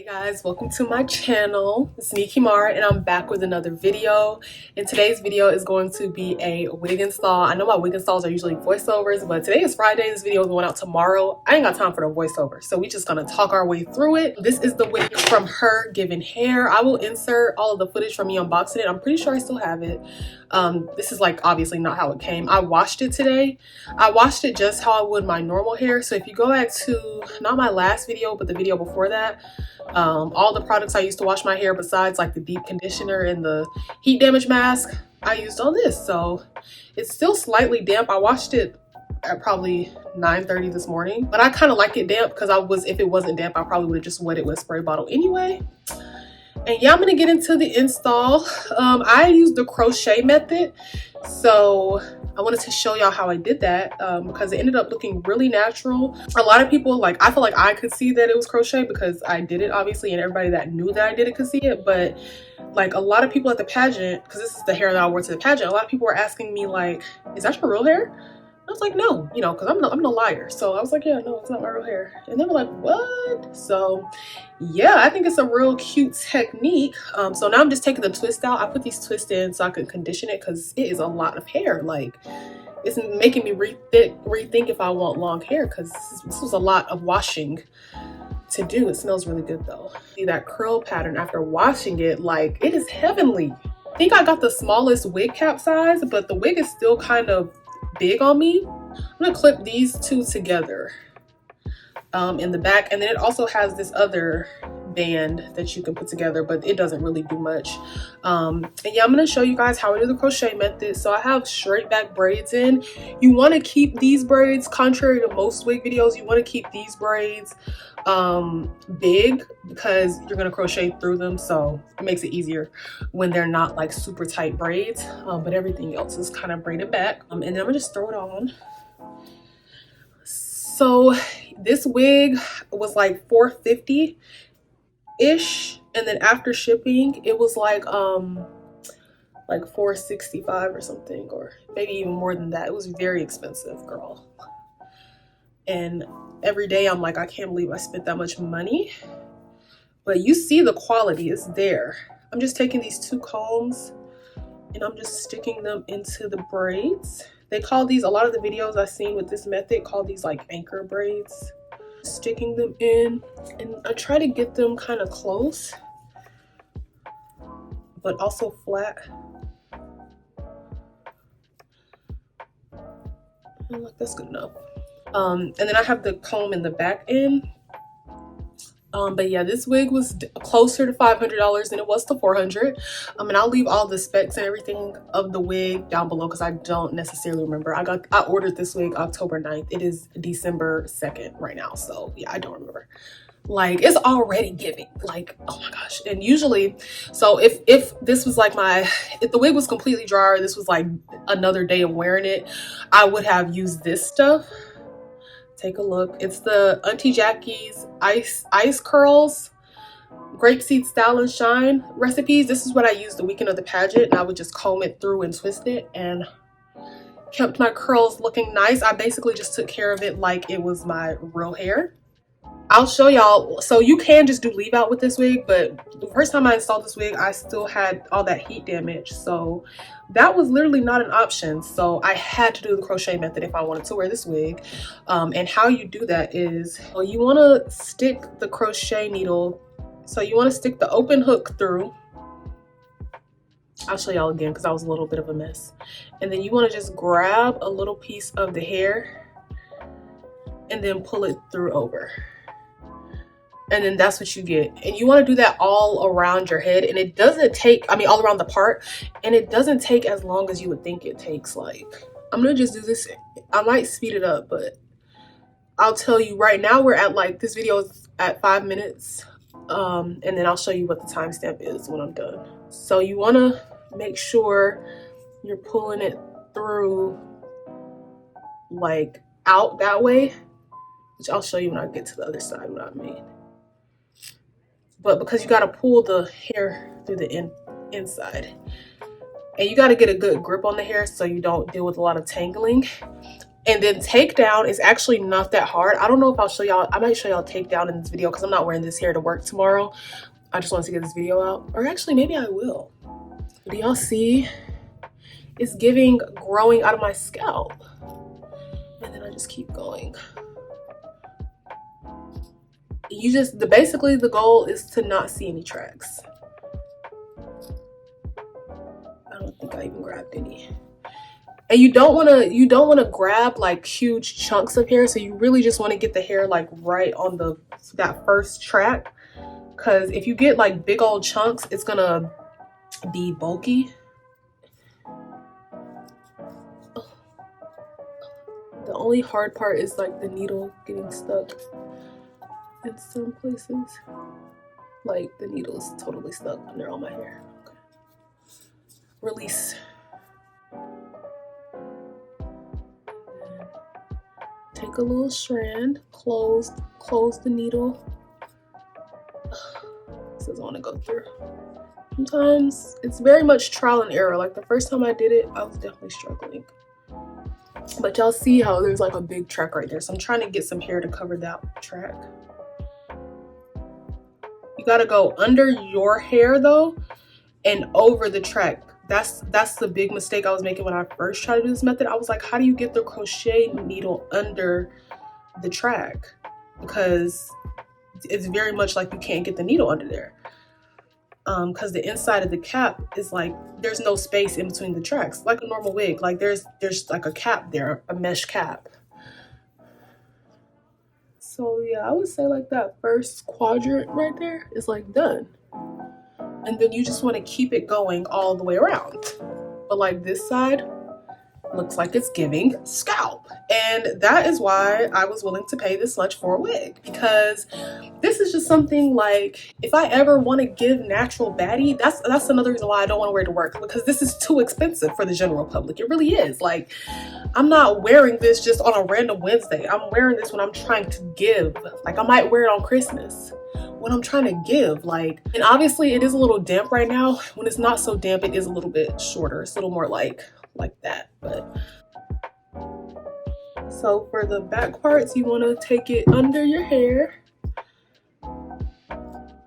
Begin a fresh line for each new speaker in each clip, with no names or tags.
Hey guys, welcome to my channel. It's me, Kimara, and I'm back with another video. And today's video is going to be a wig install. I know my wig installs are usually voiceovers, but today is Friday. This video is going out tomorrow. I ain't got time for the voiceover, so we just gonna talk our way through it. This is the wig from HerGivenHair. I will insert all of the footage from me unboxing it. I'm pretty sure I still have it. This is like obviously not how it came. I washed it today. I washed it just how I would my normal hair. So if you go back to not my last video, but the video before that, all the products I used to wash my hair besides like the deep conditioner and the heat damage mask, I used on this. So it's still slightly damp. I washed it at probably 9:30 this morning, but I kind of like it damp because if it wasn't damp, I probably would have just wet it with a spray bottle anyway. And yeah, I'm gonna get into the install. I used the crochet method, so I wanted to show y'all how I did that because it ended up looking really natural. A lot of people, I feel like I could see that it was crochet because I did it obviously, and everybody that knew that I did it could see it. But like a lot of people at the pageant, because this is the hair that I wore to the pageant, a lot of people were asking me like, is that your real hair? I was like, no, you know, because I'm no liar. So I was like, yeah, no, it's not my real hair. And they were like, what? So yeah, I think it's a real cute technique. So now I'm just taking the twist out. I put these twists in so I can condition it because it is a lot of hair. Like, it's making me rethink if I want long hair because this was a lot of washing to do. It smells really good though. See that curl pattern after washing it, like it is heavenly. I think I got the smallest wig cap size, but the wig is still kind of big on me. I'm gonna clip these two together in the back, and then it also has this other band that you can put together, but it doesn't really do much. And yeah, I'm gonna show you guys how I do the crochet method. So I have straight back braids in. You want to keep these braids, contrary to most wig videos, you want to keep these braids big because you're gonna crochet through them, so it makes it easier when they're not like super tight braids, but everything else is kind of braided back. And then I'm gonna just throw it on. So this wig was like $450 ish, and then after shipping it was like $465 or something, or maybe even more than that. It was very expensive, girl. And every day I'm like, I can't believe I spent that much money. But you see the quality is there. I'm just taking these two combs and I'm just sticking them into the braids. They call these, a lot of the videos I've seen with this method call these like anchor braids. Sticking them in, and I try to get them kind of close but also flat. I'm like, that's good enough. And then I have the comb in the back end. But yeah, this wig was closer to $500 than it was to $400. And I'll leave all the specs and everything of the wig down below because I don't necessarily remember. I ordered this wig October 9th. It is December 2nd right now. So yeah, I don't remember. Like, it's already giving, like, oh my gosh. And usually, so if this was like if the wig was completely dry, or this was like another day of wearing it, I would have used this stuff. Take a look. It's the Auntie Jackie's ice curls grapeseed style and shine recipes. This is what I used the weekend of the pageant, and I would just comb it through and twist it and kept my curls looking nice. I basically just took care of it like it was my real hair. I'll show y'all. So you can just do leave out with this wig, but the first time I installed this wig, I still had all that heat damage. So that was literally not an option. So I had to do the crochet method if I wanted to wear this wig. And how you do that is, well, you want to stick the crochet needle. So you want to stick the open hook through. I'll show y'all again because that was a little bit of a mess. And then you want to just grab a little piece of the hair and then pull it through over. And then that's what you get. And you want to do that all around your head. And it doesn't take, all around the part. And it doesn't take as long as you would think it takes. Like, I'm going to just do this. I might speed it up, but I'll tell you right now, we're at like, this video is at 5 minutes. And then I'll show you what the timestamp is when I'm done. So you want to make sure you're pulling it through like out that way, which I'll show you when I get to the other side what I mean. But because you got to pull the hair through the inside, and you got to get a good grip on the hair so you don't deal with a lot of tangling. And then takedown is actually not that hard. I don't know if I'll show y'all. I might show y'all takedown in this video because I'm not wearing this hair to work tomorrow. I just wanted to get this video out. Or actually, maybe I will. Do y'all see? It's giving growing out of my scalp. And then I just keep going. You just, basically the goal is to not see any tracks. I don't think I even grabbed any. And you don't want to grab like huge chunks of hair, so you really just want to get the hair like right on that first track, because if you get like big old chunks, it's gonna be bulky. The only hard part is like the needle getting stuck in some places. Like the needle is totally stuck under all my hair. Okay. Release. Take a little strand, close the needle. This doesn't want to go through. Sometimes it's very much trial and error. Like the first time I did it, I was definitely struggling. But y'all see how there's like a big track right there. So I'm trying to get some hair to cover that track. You gotta go under your hair though and over the track. That's the big mistake I was making when I first tried to do this method. I was like, how do you get the crochet needle under the track? Because it's very much like you can't get the needle under there. Because the inside of the cap is like, there's no space in between the tracks. Like a normal wig, like there's like a cap there, a mesh cap. So yeah, I would say like that first quadrant right there is like done. And then you just want to keep it going all the way around. But like this side looks like it's giving scalp. And that is why I was willing to pay this much for a wig. Because this is just something like, if I ever want to give natural baddie, that's another reason why I don't want to wear it to work. Because this is too expensive for the general public. It really is. Like, I'm not wearing this just on a random Wednesday. I'm wearing this when I'm trying to give. Like, I might wear it on Christmas. When I'm trying to give, like, and obviously it is a little damp right now. When it's not so damp, it is a little bit shorter. It's a little more like that. But so for the back parts, you want to take it under your hair,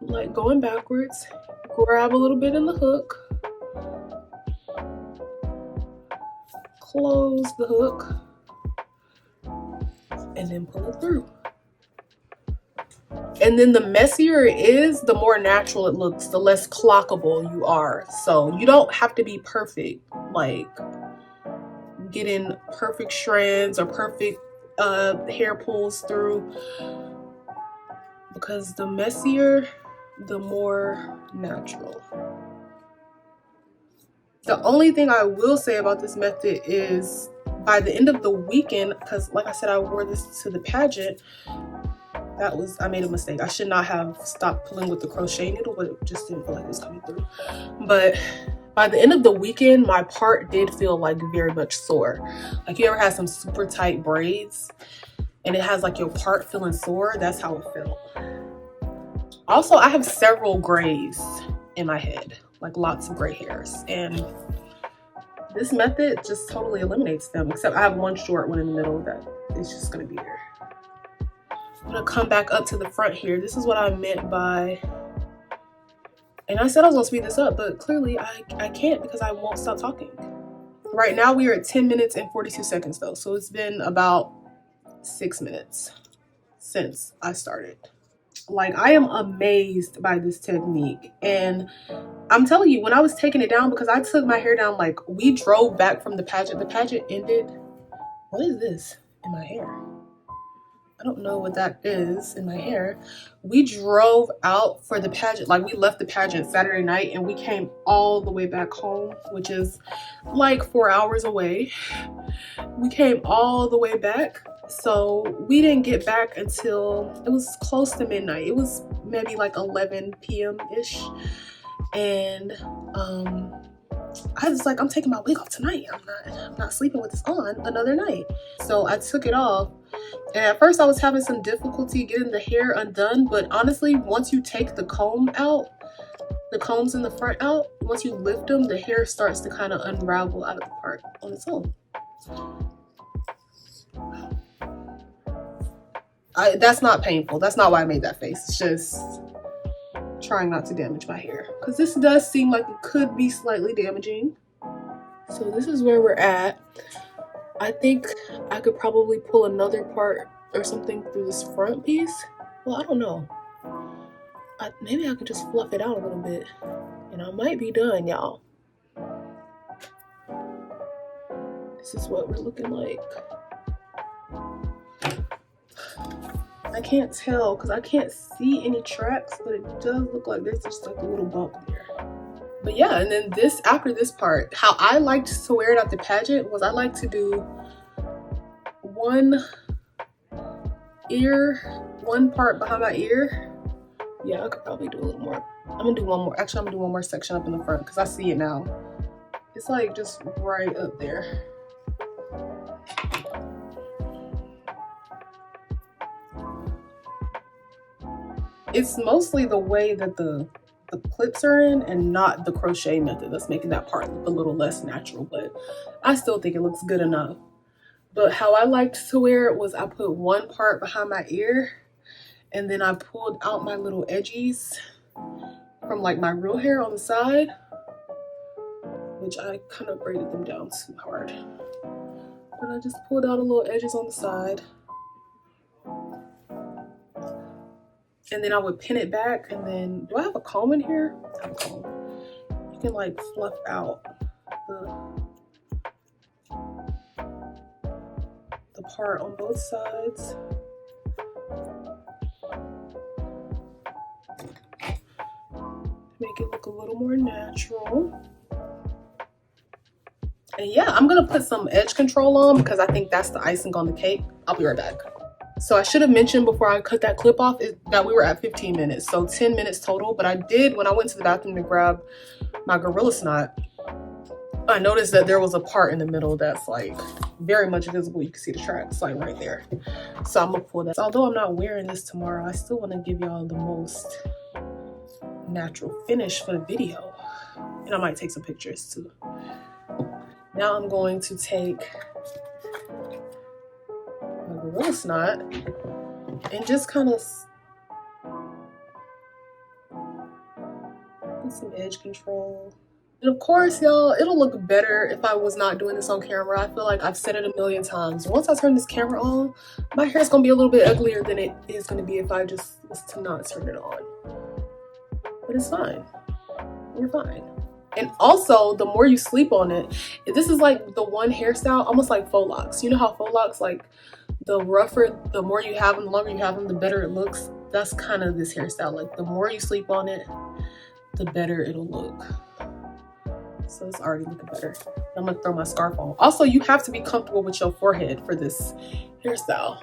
like going backwards, grab a little bit in the hook, close the hook, and then pull it through. And then the messier it is, the more natural it looks, the less clockable you are. So you don't have to be perfect, like getting perfect strands or perfect hair pulls through, because the messier, the more natural. The only thing I will say about this method is by the end of the weekend, because like I said, I wore this to the pageant, I made a mistake. I should not have stopped pulling with the crochet needle, but it just didn't feel like it was coming through. But by the end of the weekend, my part did feel like very much sore. Like, you ever had some super tight braids and it has like your part feeling sore? That's how it felt. Also, I have several grays in my head, like lots of gray hairs, and this method just totally eliminates them, except I have one short one in the middle that is just gonna be there. I'm gonna come back up to the front here. This is what I meant by, and I said I was gonna speed this up, but clearly I can't, because I won't stop talking. Right now we are at 10 minutes and 42 seconds though. So it's been about 6 minutes since I started. Like, I am amazed by this technique. And I'm telling you, when I was taking it down, because I took my hair down, like, we drove back from the pageant. The pageant ended. What is this in my hair? I don't know what that is in my hair. We drove out for the pageant. Like, we left the pageant Saturday night and we came all the way back home, which is like 4 hours away. We came all the way back. So we didn't get back until it was close to midnight. It was maybe like 11 p.m.-ish. And I was like, I'm taking my wig off tonight. I'm not sleeping with this on another night. So I took it off. And at first I was having some difficulty getting the hair undone. But honestly, once you take the comb out, the combs in the front out, once you lift them, the hair starts to kind of unravel out of the part on its own. That's not painful. That's not why I made that face. It's just trying not to damage my hair, because this does seem like it could be slightly damaging. So this is where we're at. I think I could probably pull another part or something through this front piece. Well, I don't know. Maybe I could just fluff it out a little bit and I might be done, y'all. This is what we're looking like. I can't tell because I can't see any tracks, but it does look like there's just like a little bump there. But yeah, and then after this part, how I liked to wear it at the pageant was I like to do one part behind my ear. Yeah, I could probably do a little more. I'm gonna do one more. Actually, I'm gonna do one more section up in the front because I see it now. It's like just right up there. It's mostly the way that the clips are in and not the crochet method that's making that part look a little less natural, but I still think it looks good enough. But how I liked to wear it was I put one part behind my ear and then I pulled out my little edgies from like my real hair on the side, which I kind of braided them down too hard. But I just pulled out a little edges on the side. And then I would pin it back, and then, do I have a comb in here? I have a comb. You can like fluff out the part on both sides. Make it look a little more natural. And yeah, I'm gonna put some edge control on because I think that's the icing on the cake. I'll be right back. So I should have mentioned before I cut that clip off that we were at 15 minutes, so 10 minutes total. But I did, when I went to the bathroom to grab my Gorilla Snot, I noticed that there was a part in the middle that's like very much visible. You can see the tracks like right there. So I'm gonna pull that. So although I'm not wearing this tomorrow, I still want to give y'all the most natural finish for the video. And I might take some pictures too. Now I'm going to take my Gorilla Snot and just kind of put some edge control. And of course, y'all, it'll look better if I was not doing this on camera. I feel like I've said it a million times. Once I turn this camera on, my hair is gonna be a little bit uglier than it is gonna be if I just was to not turn it on. But it's fine. We're fine. And also, the more you sleep on it, this is like the one hairstyle, almost like faux locks. You know how faux locks, like the rougher, the more you have them, the longer you have them, the better it looks. That's kind of this hairstyle. Like the more you sleep on it, the better it'll look. So it's already looking better. I'm gonna throw my scarf on. Also, you have to be comfortable with your forehead for this hairstyle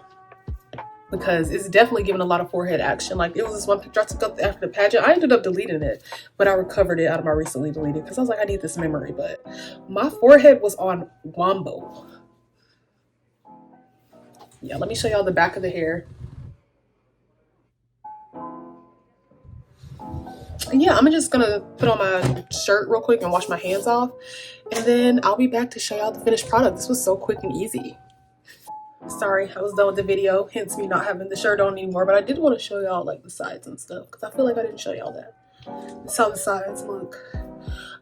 because it's definitely giving a lot of forehead action. Like it was this one picture I took up after the pageant. I ended up deleting it, but I recovered it out of my recently deleted because I was like, I need this memory. But my forehead was on wombo. Yeah, let me show y'all the back of the hair. And yeah, I'm just gonna put on my shirt real quick and wash my hands off, and then I'll be back to show y'all the finished product. This was so quick and easy. Sorry, I was done with the video, hence me not having the shirt on anymore, but I did want to show y'all like the sides and stuff because I feel like I didn't show y'all that. This is how the sides look.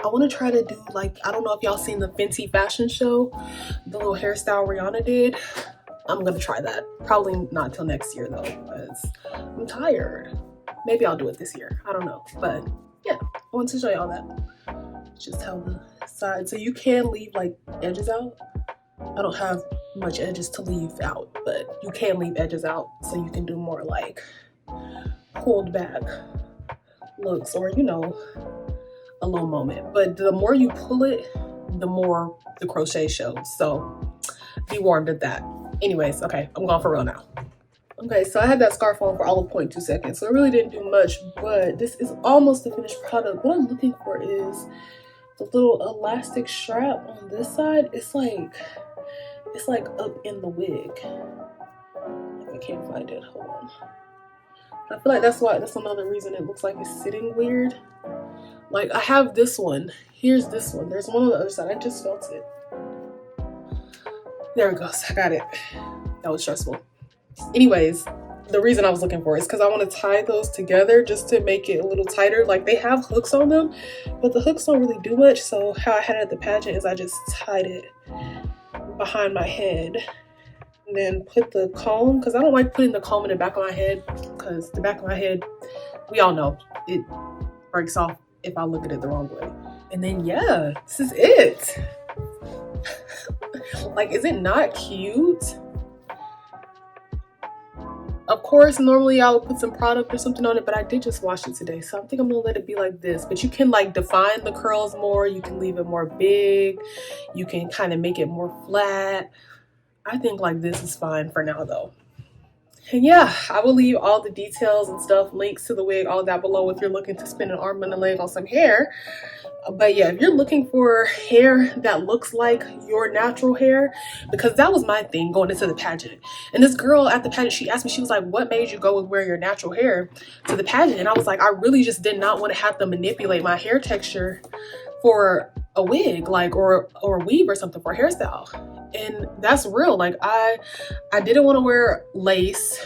I want to try to do like, I don't know if y'all seen the Fenty fashion show, the little hairstyle Rihanna did. I'm gonna try that. Probably not till next year though, because I'm tired. Maybe I'll do it this year. I don't know. But yeah, I wanted to show y'all that. Just how the side. So you can leave like edges out. I don't have much edges to leave out, but you can leave edges out so you can do more like pulled back looks or, you know, a little moment. But the more you pull it, the more the crochet shows. So be warned at that. Anyways, okay, I'm going for real now. Okay, so I had that scarf on for all of 0.2 seconds, so it really didn't do much, but this is almost the finished product. What I'm looking for is the little elastic strap on this side. It's like up in the wig. I can't find it, hold on. I feel like that's another reason it looks like it's sitting weird. Like I have this one, here's this one. There's one on the other side, I just felt it. There it goes, I got it. That was stressful. Anyways, the reason I was looking for is because I want to tie those together just to make it a little tighter. Like, they have hooks on them, but the hooks don't really do much. So how I had it at the pageant is I just tied it behind my head and then put the comb, because I don't like putting the comb in the back of my head, because the back of my head, we all know it breaks off if I look at it the wrong way. And then yeah, this is it. Like, is it not cute? Of course, normally I would put some product or something on it, but I did just wash it today, so I think I'm gonna let it be like this. But you can like define the curls more, you can leave it more big, you can kind of make it more flat. I think like this is fine for now though. And yeah, I will leave all the details and stuff, links to the wig, all of that below if you're looking to spend an arm and a leg on some hair. But yeah, if you're looking for hair that looks like your natural hair, because that was my thing going into the pageant. And this girl at the pageant, she asked me, she was like, what made you go with wearing your natural hair to the pageant? And I was like, I really just did not want to have to manipulate my hair texture for a wig, like, or a weave or something for a hairstyle. And that's real. Like, I didn't want to wear lace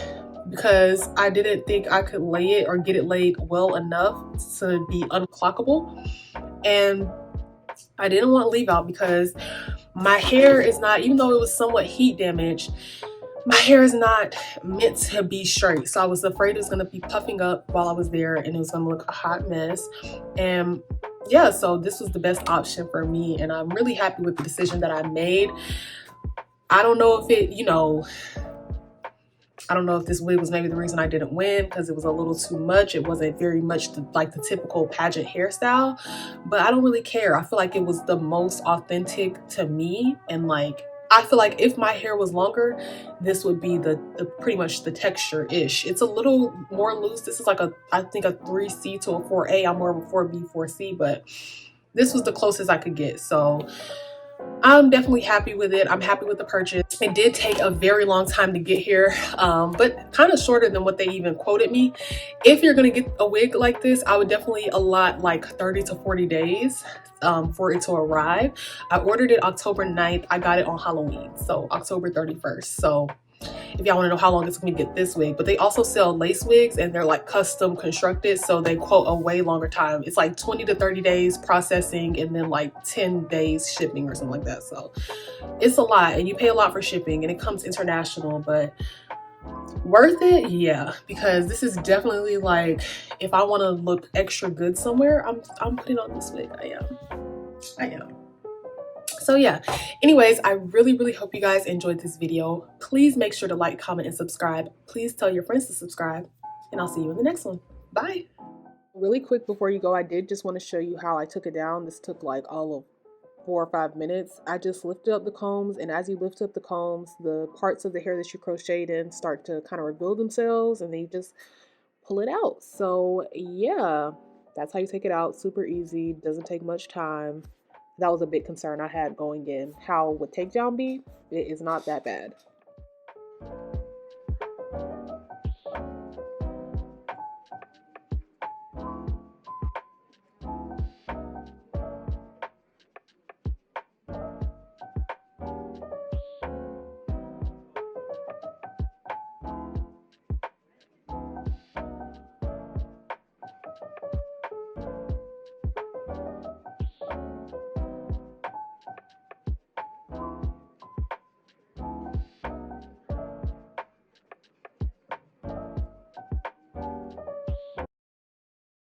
because I didn't think I could lay it or get it laid well enough to be unclockable. And I didn't want leave out because my hair is not, even though it was somewhat heat damaged, my hair is not meant to be straight. So I was afraid it was going to be puffing up while I was there and it was going to look a hot mess. And yeah, so this was the best option for me, and I'm really happy with the decision that I made. I don't know if it, you know, I don't know if this wig was maybe the reason I didn't win, because it was a little too much. It wasn't very much like the typical pageant hairstyle, but I don't really care. I feel like it was the most authentic to me, and like, I feel like if my hair was longer, this would be the pretty much the texture-ish. It's a little more loose. This is like I think a 3C to a 4A. I'm more of a 4B, 4C, but this was the closest I could get. So I'm definitely happy with it. I'm happy with the purchase. It did take a very long time to get here, but kind of shorter than what they even quoted me. If you're gonna get a wig like this, I would definitely allot like 30 to 40 days for it to arrive. I ordered it October 9th. I got it on Halloween, so October 31st. So if y'all want to know how long it took me to get this wig. But they also sell lace wigs, and they're like custom constructed, so they quote a way longer time. It's like 20 to 30 days processing and then like 10 days shipping or something like that. So it's a lot, and you pay a lot for shipping, and it comes international, but worth it, yeah, because this is definitely like, if I want to look extra good somewhere, I'm putting on this wig. I am. So yeah, anyways, I really hope you guys enjoyed this video. Please make sure to like, comment, and subscribe. Please tell your friends to subscribe, and I'll see you in the next one. Bye. Really quick before you go, I did just want to show you how I took it down. This took like all of 4 or 5 minutes. I just lifted up the combs, and as you lift up the combs, the parts of the hair that you crocheted in start to kind of reveal themselves, and then you just pull it out. So yeah, that's how you take it out. Super easy, doesn't take much time. That was a big concern I had going in. How would takedown be? It is not that bad.